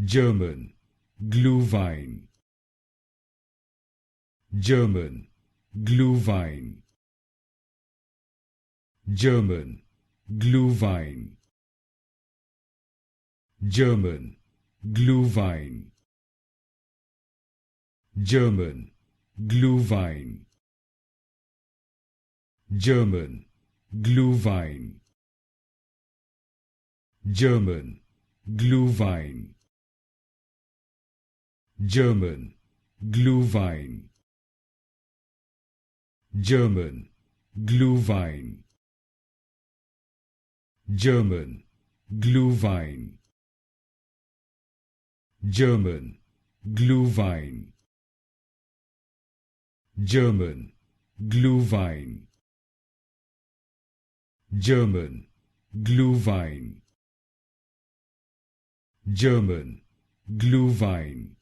German, Gluhwein. German, Gluhwein. German, Gluhwein. German, Gluhwein. German, Gluhwein. German, Gluhwein. German, Gluhwein. German, Gluhwein. German, Gluhwein. German, Gluhwein. German, Gluhwein. German, Gluhwein. German, Gluhwein. German, Gluhwein.